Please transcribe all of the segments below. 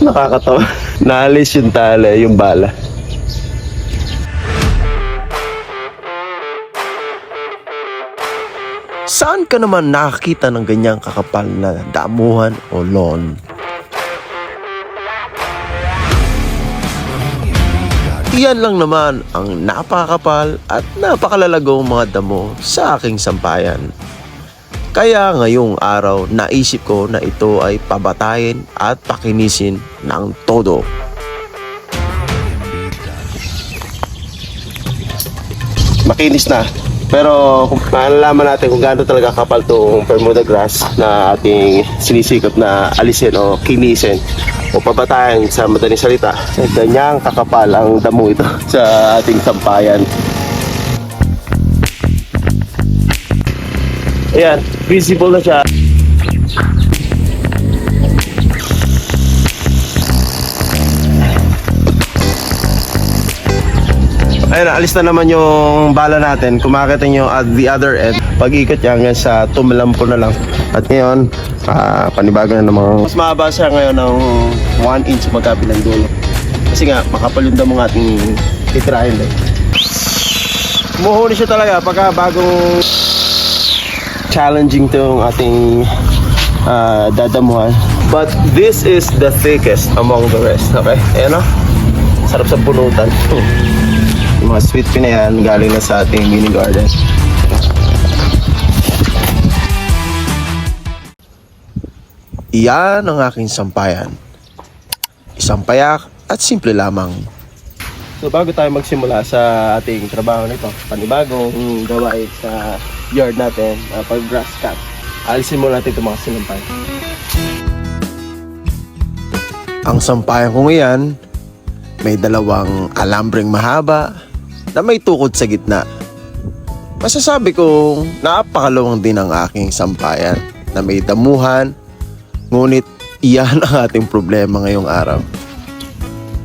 Nakakatawa. Naalis yung tali, yung bala. Saan ka naman nakakita ng ganyang kakapal na damuhan o lawn? Iyan lang naman ang napakakapal at napakalalagong mga damo sa aking sampayan. Kaya ngayong araw naisip ko na ito ay pabatayin at pakinisin ng todo. Makinis na. Pero kung malalaman natin kung gaano talaga kapal itong Bermuda grass na ating sinisikap na alisin o kinisin o pabatayan sa madaling salita, ganyang kakapal ang damo ito sa ating sampayan. Ayan, visible na siya. Ayun, alis na naman yung bala natin. Kung makakita nyo at the other end, pag-ikot niya hanggang sa tumalampo na lang. At ngayon, panibago na namang mas mahaba siya ngayon ng 1 inch magkabilang dulo. Kasi nga, makapal yung damo ng ating titirahin eh. Muhuli siya talaga pagka bagong challenging itong ating dadamuhan. But this is the thickest among the rest. Okay? Ayan o. Sarap sa punutan. Yung mga sweet pea na yan, galing na sa ating mini garden. Iyan ang aking sampayan. Isang payak at simple lamang. So bago tayo magsimula sa ating trabaho nito, panibagong gawain sa yard natin, pag-grass cut, alisin muna natin itong mga sinampay. Ang sampayan kong iyan, may dalawang alambreng mahaba na may tukod sa gitna. Masasabi kong napakalawang din ang aking sampayan na may damuhan, ngunit iyan ang ating problema ngayong araw.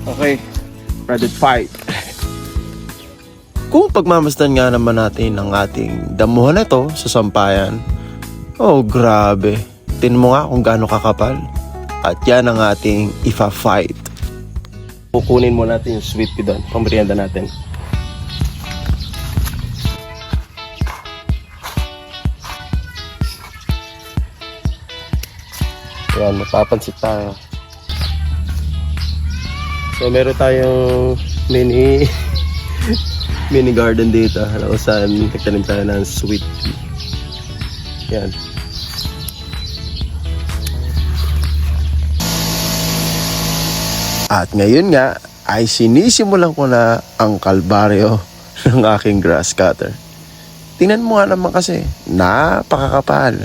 Okay, ready to fight. Kung pagmamasdan nga naman natin ang ating damuhan na ito sa sampayan, oh grabe, tingnan mo nga kung gaano kakapal. At yan ang ating ifa-fight. Kukunin mo natin yung sweet pea doon, pamerienda natin. Yan, mapapansit tayo. So meron tayong mini garden dito. Alam ko saan nagtanim tayo ng sweet pea. Yan. At ngayon nga ay sinisimulan ko na ang kalbaryo ng aking grass cutter. Tingnan mo nga naman kasi, napakakapal.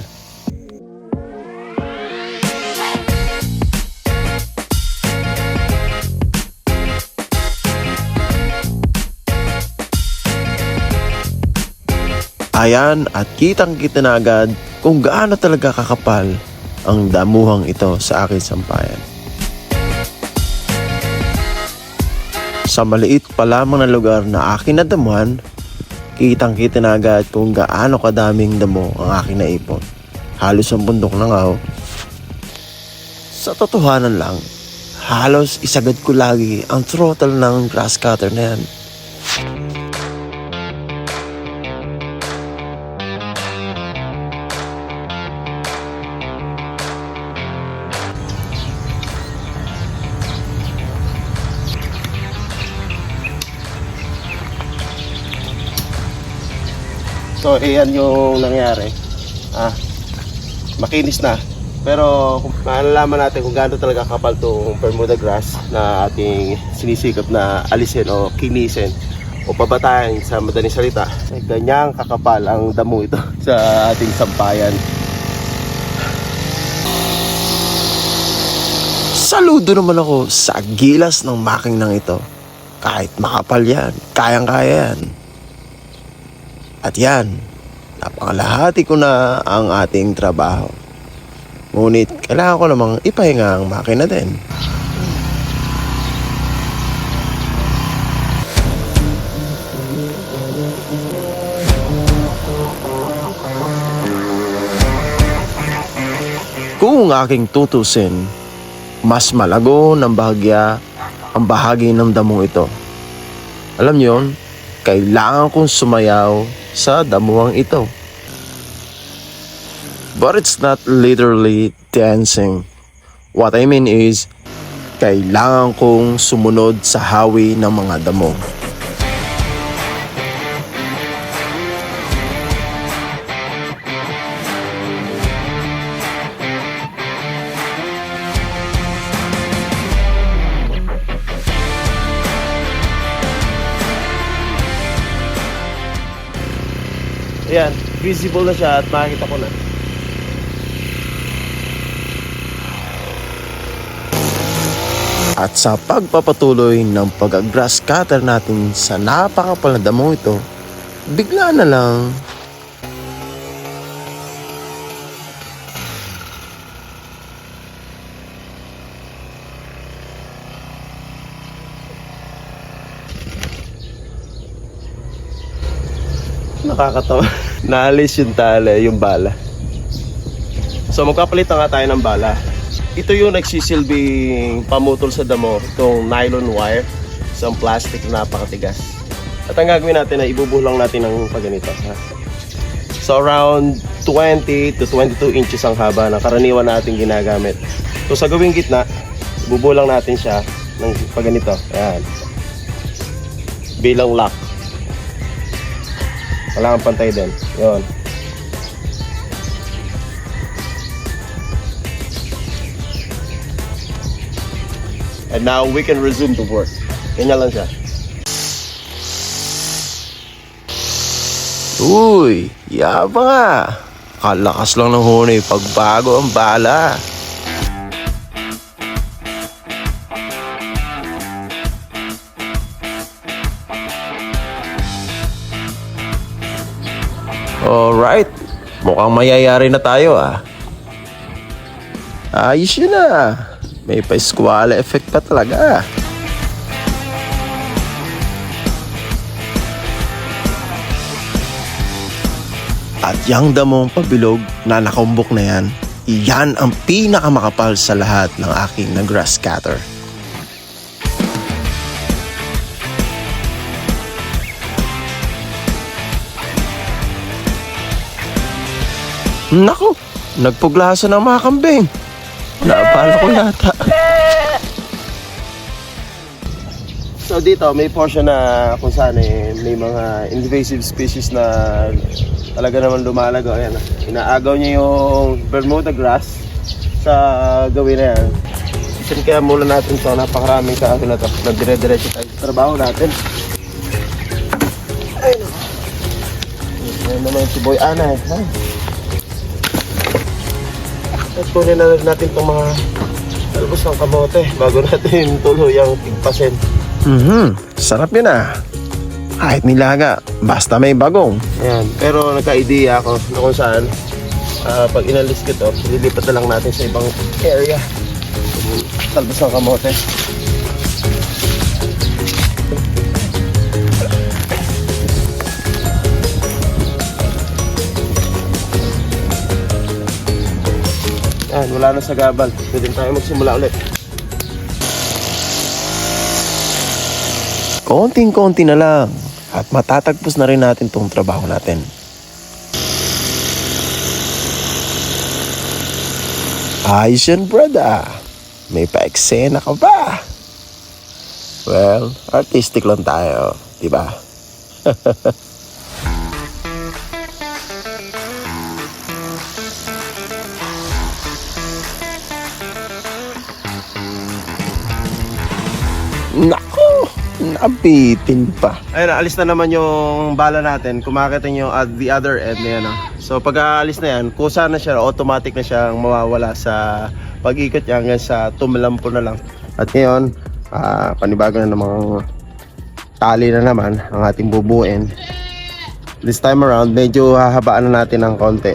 Ayan, at kitang-kita na agad kung gaano talaga kakapal ang damuhang ito sa aking sampayan. Sa maliit pa lamang na lugar na aking nadamuhan, kitang-kita na agad kung gaano kadaming damo ang aking naipon. Halos ang bundok na nga ho. Sa totohanan lang, halos isagad ko lagi ang throttle ng grass cutter na yan. So, iyan yung nangyari. Makinis na. Pero kung malalaman natin kung gaano talaga kapal itong Bermuda grass na ating sinisikap na alisin o kinisin o pabatayan sa madaling salita, ganyang kakapal ang damo ito sa ating sampayan. Saludo naman ako sa gilas ng makinang ito. Kahit makapal yan, kayang-kaya yan. At yan, napakalahati ko na ang ating trabaho. Ngunit kailangan ko namang ipahinga ang makina din. Kung aking tutusin, mas malago ng bahagya ang bahagi ng damong ito. Alam niyo yun, kailangan kong sumayaw sa damuang ito. But it's not literally dancing. What I mean is, kailangan kong sumunod sa hawi ng mga damo. Ayan, visible na siya at makikita ko na. At sa pagpapatuloy ng pag-grass cutter natin sa napakapal na damo ito, bigla na lang Nakakatawa. Naalis yung tali, yung bala. So magpapalit na nga tayo ng bala. Ito yung nagsisilbing pamutol sa damo, itong nylon wire, isang plastic na napakatigas. At ang gagawin natin ay ibubulang natin ng pagganito. So around 20 to 22 inches ang haba na karaniwan natin ginagamit. So sa gawing gitna, ibubulang natin siya ng pagganito. Ayan. Bilang lock. Kailangan pantay din. Yun. And now we can resume the work. Ganyan lang siya. uy, yabang nga. Kalakas lang ng hunay pagbago ang bala. Alright, mukhang mayayari na tayo ah. Ayos yun ah. May pa-squall effect pa talaga. At yang damong pabilog na nakumbok na yan, iyan ang pinakamakapal sa lahat ng aking na grass cutter. Naku, nagpuglasan ng mga kambing. Naabala ko yata. So dito may portion na kung saan may mga invasive species na talaga naman lumalago. Ayan, inaagaw niya yung Bermuda grass sa gawin na yan. Kasi kaya mula natin ito, napakaraming kahoy na ito. Nagdire-diretso tayo sa trabaho natin. Ayun. Ayun naman si Boy Ana. At kunin na natin itong mga talbos ng kamote bago natin tuluyang tigpasin. Sarap yun ah. Kahit nilaga, basta may bagong. Ayan, pero nagka-idea ako na kung saan pag inalis ko ito, lilipat na lang natin sa ibang area. Talbos ng kamote. Ayan, wala na sa gabal. Pwede tayo magsimula ulit. Konting-konti na lang at matatagpos na rin natin tong trabaho natin. Ayos yan, brother. May pa-eksena ka ba? Well, artistic lang tayo, diba? Nako, nabitin pa. Ayun, alis na naman yung bala natin. Kumakita nyo at the other end na yan. So pag aalis na yan, kusa na siya, automatic na siyang mawawala sa pag-ikot niya hanggang sa tumalampo na lang. At ngayon, panibago na namang tali na naman ang ating bubuin. This time around, medyo hahabaan na natin ng konti.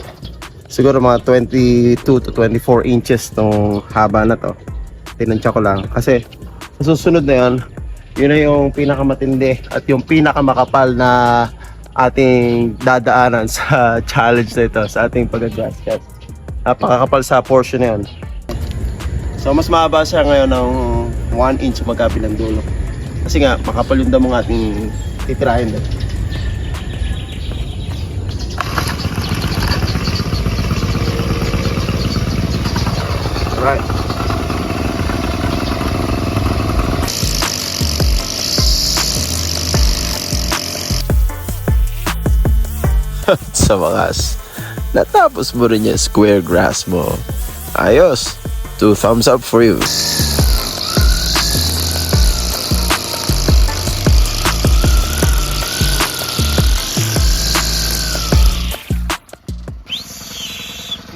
Siguro mga 22 to 24 inches tong haba na to. Tinansya ko lang kasi sa susunod na yun, yun na yung pinakamatindi at yung pinakamakapal na ating dadaanan sa challenge na ito, sa ating pag-grass cut. Napakakapal sa portion na yun. So mas mahaba siya ngayon ng 1 inch magkabilang dulo. Kasi nga, makapal yung damo ng ating titirahin doon. Alright. Sa wakas, natapos mo rin yung square grass mo. Ayos! 2 thumbs up for you.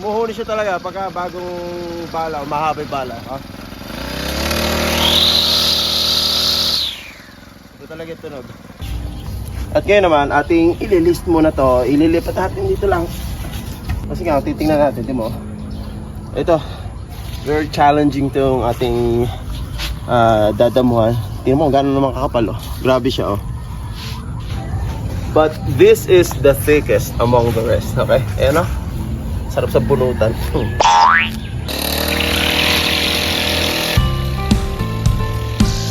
Umuhuli siya talaga pagka bagong bala, mahaba yung bala. Ha? Ito talaga yung tunog. At ngayon naman, ating ililist muna to. Ililipat natin dito lang. Kasi nga, titingnan natin, di mo? Ito, very challenging tong ating dadamuhan. Tingnan mo, gano'n naman kakapal, oh. Grabe siya, oh. But this is the thickest among the rest, okay? Ayan, oh. Sarap sa bunutan.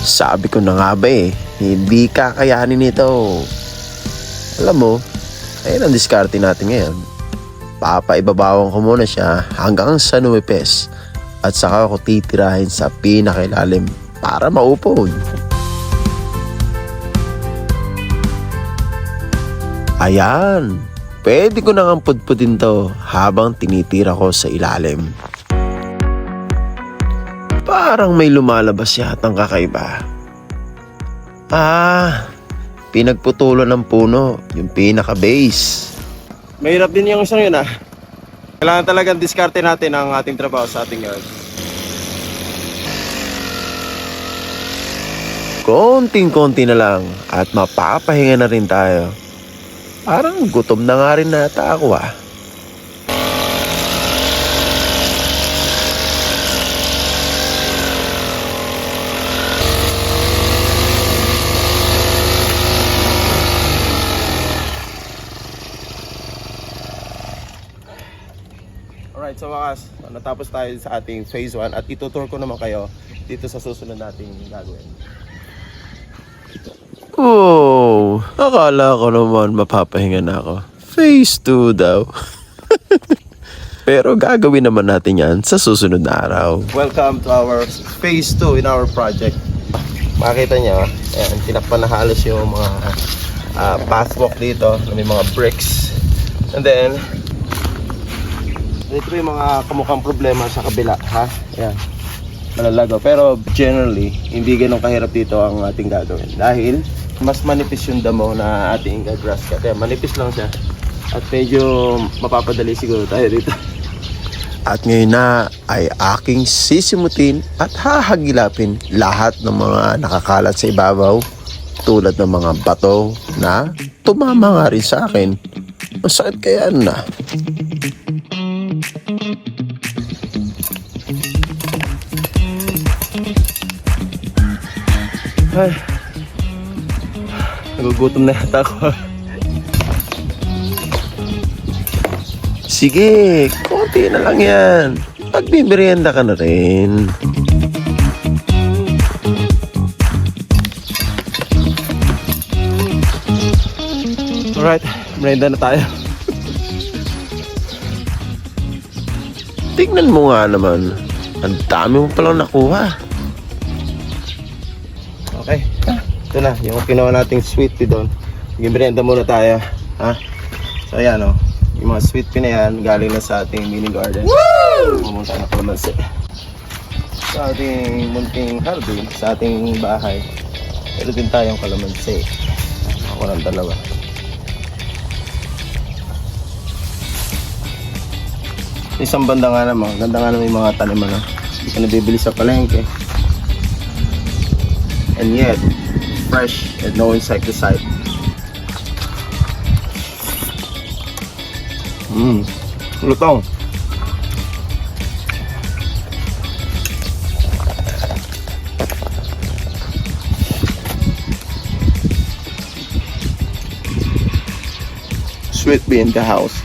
Sabi ko na nga ba hindi kakayanin nito. Alam mo, ayun ang diskarte natin ngayon. Papaibabawan ko muna siya hanggang sa numipes at saka ako titirahin sa pinakailalim para maupod. Ayan, pwede ko nang pudpudin to habang tinitira ko sa ilalim. Parang may lumalabas yatang kakaiba. Pinagputulan ng puno, yung pinaka-base. Mahirap din yung isang yun, ah. Kailangan talagang diskarte natin ang ating trabaho sa ating yard. Konting-konti na lang at mapapahinga na rin tayo. Parang gutom na nga rin nata ako ah. Alright, so wakas, natapos tayo sa ating phase 1 at itutur ko naman kayo dito sa susunod nating gagawin. Oh, akala ko naman mapapahinga na ako. Phase 2 daw. Pero gagawin naman natin yan sa susunod na araw. Welcome to our phase 2 in our project. Makita nyo, ayan, tinakpan na halos yung mga pathwalk dito, may mga bricks. And then, ito yung mga kamukhang problema sa kabila, ha? Ayan, malalago. Pero generally, hindi ganun kahirap dito ang ating gagawin. Dahil, mas manipis yung damo na ating grass cut. Ayan, manipis lang siya. At medyo mapapadali siguro tayo dito. At ngayon na ay aking sisimutin at hahagilapin lahat ng mga nakakalat sa ibabaw tulad ng mga bato na tumama nga rin sa akin. Masakit kaya na. Ay, nagugutom na yata ako. Sige, konti na lang yan. Pagbibirienda ka na rin. Alright, merienda na tayo. Tingnan mo nga naman. Ang dami mo palang nakuha. Okay, ito na, yung kinuha nating sweet tea doon. Merienda muna tayo, ha? So ayan, oh. Yung mga sweet pea na yan, galing na sa ating mini garden. Woo! Pumunta na kalamansi. Sa ating munting hardin, sa ating bahay, meron din tayong kalamansi. Ako ng dalawa. Isang banda nga naman, ganda nga naman yung mga taniman, no? Hindi ka nabibili sa palengke. And yet, fresh and no insecticide. Lutong. Sweet bee in the house.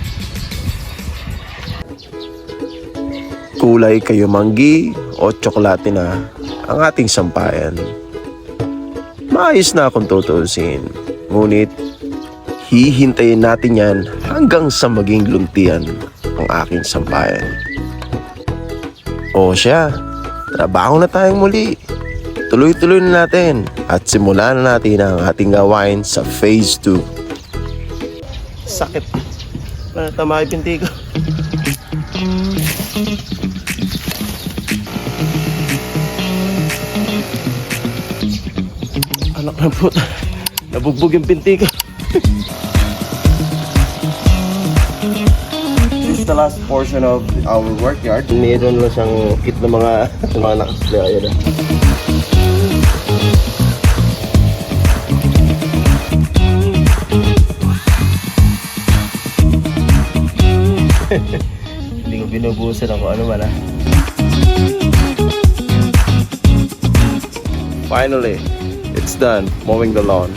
Kulay kayo manggi o tsokolate na ang ating sampayan. Maayos na kung tutuusin. Ngunit, hihintayin natin yan hanggang sa maging luntian ang aking sampayan. O siya, trabaho na tayong muli. Tuloy-tuloy na natin at simulan na natin ang ating gawain sa Phase 2. Sakit. Tama yung pinti ko. Anak ng puta. Nabugbog yung pinti ko. This is the last portion of our workyard. Meron lang siyang kit ng mga nakasla. Ayan na. Hindi ko binubusan ako ano man. Finally, it's done mowing the lawn.